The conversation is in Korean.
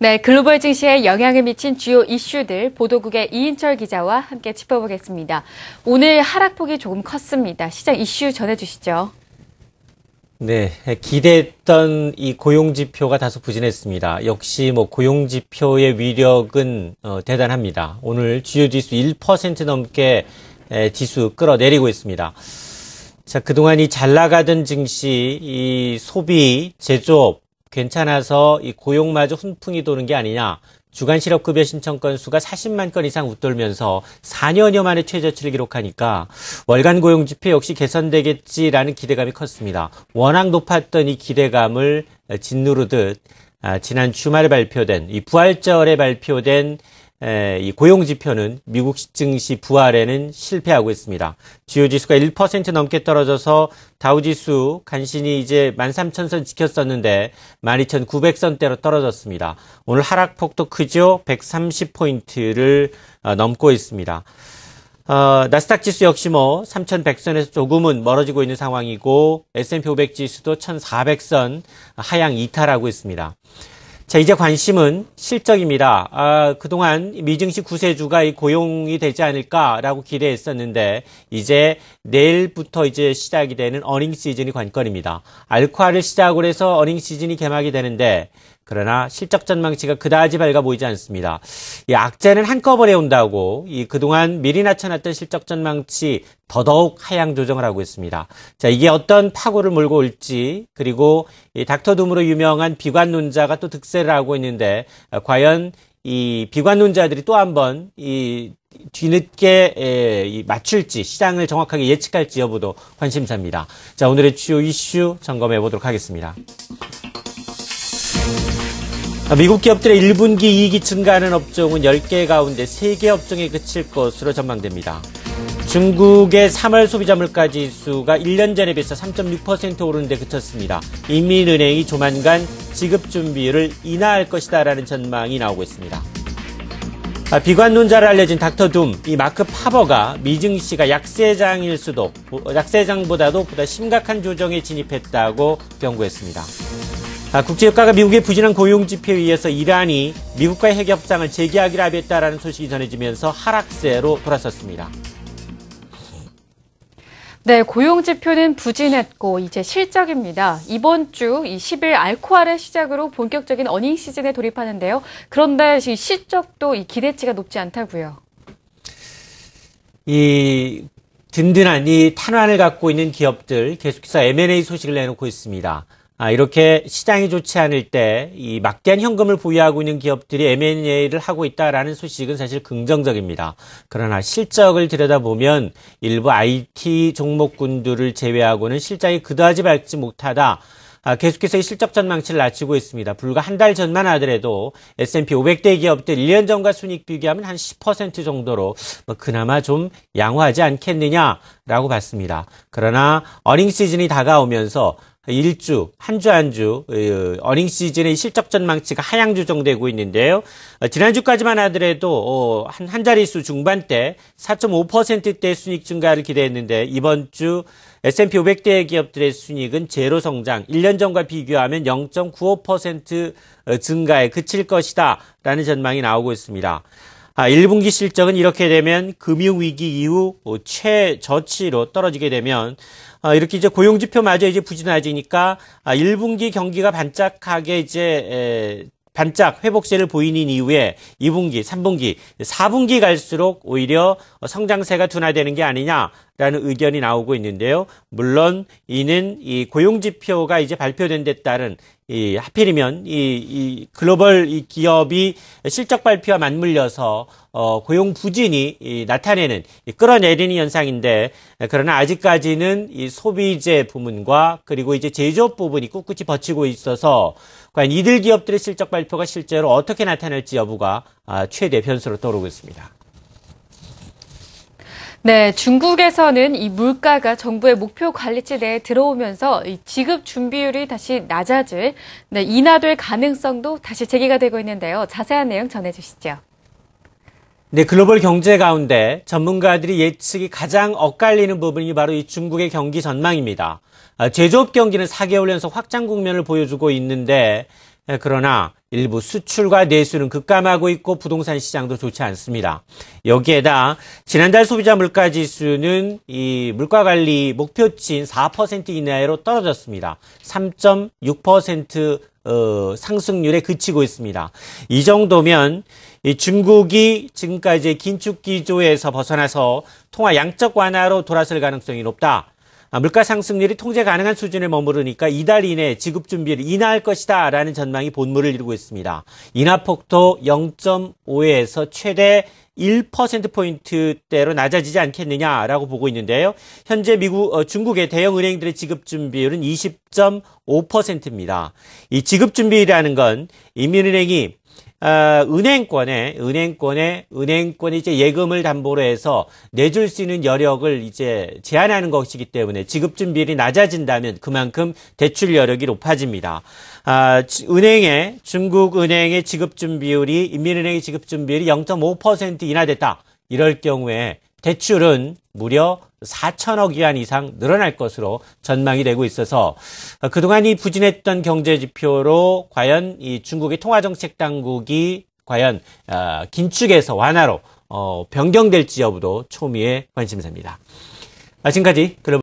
네, 글로벌 증시에 영향을 미친 주요 이슈들 보도국의 이인철 기자와 함께 짚어보겠습니다. 오늘 하락폭이 조금 컸습니다. 시장 이슈 전해주시죠. 네, 기대했던 이 고용지표가 다소 부진했습니다. 역시 고용지표의 위력은 대단합니다. 오늘 주요 지수 1% 넘게 지수 끌어내리고 있습니다. 자, 그동안 이 잘 나가던 증시, 이 소비, 제조업 괜찮아서 이 고용마저 훈풍이 도는 게 아니냐. 주간 실업급여 신청 건수가 40만 건 이상 웃돌면서 4년여 만에 최저치를 기록하니까 월간 고용지표 역시 개선되겠지라는 기대감이 컸습니다. 워낙 높았던 이 기대감을 짓누르듯 지난 주말에 발표된 이 부활절에 발표된 이 고용지표는 미국 증시 부활에는 실패하고 있습니다. 주요 지수가 1% 넘게 떨어져서 다우지수 간신히 이제 13,000선 지켰었는데 12,900선대로 떨어졌습니다. 오늘 하락폭도 크죠. 130포인트를 넘고 있습니다. 나스닥 지수 역시 3,100선에서 조금은 멀어지고 있는 상황이고 S&P 500 지수도 1,400선 하향 이탈하고 있습니다. 자, 이제 관심은 실적입니다. 그동안 미증시 구세주가 이 고용이 되지 않을까라고 기대했었는데, 이제 내일부터 이제 시작이 되는 어닝 시즌이 관건입니다. 알코아를 시작으로 해서 어닝 시즌이 개막이 되는데, 그러나 실적 전망치가 그다지 밝아 보이지 않습니다. 이 악재는 한꺼번에 온다고 이 그동안 미리 낮춰놨던 실적 전망치 더더욱 하향 조정을 하고 있습니다. 자, 이게 어떤 파고를 몰고 올지, 그리고 이 닥터둠으로 유명한 비관론자가 또 득세를 하고 있는데, 과연 이 비관론자들이 또 한번 이 뒤늦게 맞출지, 시장을 정확하게 예측할지 여부도 관심사입니다. 자, 오늘의 주요 이슈 점검해 보도록 하겠습니다. 미국 기업들의 1분기 이익이 증가하는 업종은 10개 가운데 3개 업종에 그칠 것으로 전망됩니다. 중국의 3월 소비자 물가 지수가 1년 전에 비해서 3.6% 오르는 데 그쳤습니다. 인민은행이 조만간 지급 준비율을 인하할 것이다라는 전망이 나오고 있습니다. 비관론자로 알려진 닥터둠, 이 마크 파버가 미증시가 약세장보다도 보다 심각한 조정에 진입했다고 경고했습니다. 국제유가가 미국의 부진한 고용지표에 의해서 이란이 미국과의 핵 협상을 재개하기로 합의했다라는 소식이 전해지면서 하락세로 돌아섰습니다. 네, 고용지표는 부진했고 이제 실적입니다. 이번 주 10일 알코아를 시작으로 본격적인 어닝 시즌에 돌입하는데요. 그런데 이 실적도 이 기대치가 높지 않다고요. 이 든든한 이 탄환을 갖고 있는 기업들 계속해서 M&A 소식을 내놓고 있습니다. 이렇게 시장이 좋지 않을 때 이 막대한 현금을 보유하고 있는 기업들이 M&A를 하고 있다라는 소식은 사실 긍정적입니다. 그러나 실적을 들여다보면 일부 IT 종목군들을 제외하고는 실적이 그다지 밝지 못하다. 계속해서 이 실적 전망치를 낮추고 있습니다. 불과 한 달 전만 하더라도 S&P 500대 기업들 1년 전과 순이익 비교하면 한 10% 정도로 그나마 좀 양호하지 않겠느냐라고 봤습니다. 그러나 어닝 시즌이 다가오면서 한 주 어닝 시즌의 실적 전망치가 하향 조정되고 있는데요. 지난주까지만 하더라도 한 자릿수 중반대 4.5%대 순이익 증가를 기대했는데 이번 주 S&P 500대 기업들의 순이익은 제로 성장, 1년 전과 비교하면 0.95% 증가에 그칠 것이다 라는 전망이 나오고 있습니다. 1분기 실적은 이렇게 되면 금융위기 이후 최저치로 떨어지게 되면 이렇게 이제 고용지표마저 이제 부진해지니까 1분기 경기가 반짝하게 반짝 회복세를 보이는 이후에 2분기, 3분기, 4분기 갈수록 오히려 성장세가 둔화되는 게 아니냐라는 의견이 나오고 있는데요. 물론 이는 이 고용지표가 이제 발표된 데 따른 하필이면 이 글로벌 이 기업이 실적 발표와 맞물려서 고용 부진이 나타내는 끌어내리는 현상인데, 그러나 아직까지는 이 소비재 부문과 그리고 이제 제조업 부분이 꿋꿋이 버티고 있어서 과연 이들 기업들의 실적 발표가 실제로 어떻게 나타날지 여부가 최대 변수로 떠오르고 있습니다. 네, 중국에서는 이 물가가 정부의 목표 관리치 내에 들어오면서 이 지급 준비율이 다시 낮아질, 인하될 가능성도 다시 제기가 되고 있는데요. 자세한 내용 전해주시죠. 네, 글로벌 경제 가운데 전문가들이 예측이 가장 엇갈리는 부분이 바로 이 중국의 경기 전망입니다. 제조업 경기는 4개월 연속 확장 국면을 보여주고 있는데, 그러나 일부 수출과 내수는 급감하고 있고 부동산 시장도 좋지 않습니다. 여기에다 지난달 소비자 물가 지수는 이 물가 관리 목표치인 4% 이내로 떨어졌습니다. 3.6% 상승률에 그치고 있습니다. 이 정도면 이 중국이 지금까지 긴축 기조에서 벗어나서 통화 양적 완화로 돌아설 가능성이 높다. 물가 상승률이 통제 가능한 수준에 머무르니까 이달 이내 지급 준비를 인하할 것이다 라는 전망이 본물을 이루고 있습니다. 인하폭도 0.5에서 최대 1%포인트대로 낮아지지 않겠느냐라고 보고 있는데요. 현재 중국의 대형 은행들의 지급 준비율은 20.5%입니다. 이 지급 준비율이라는 건 인민은행이 은행권에 이제 예금을 담보로 해서 내줄 수 있는 여력을 이제 제한하는 것이기 때문에 지급 준비율이 낮아진다면 그만큼 대출 여력이 높아집니다. 중국 은행의 지급 준비율이 인민은행의 지급 준비율이 0.5% 인하됐다. 이럴 경우에 대출은 무려 4천억 위안 이상 늘어날 것으로 전망이 되고 있어서 그동안 이 부진했던 경제 지표로 과연 이 중국의 통화정책 당국이 과연 긴축에서 완화로 변경될지 여부도 초미의 관심사입니다. 지금까지 글로벌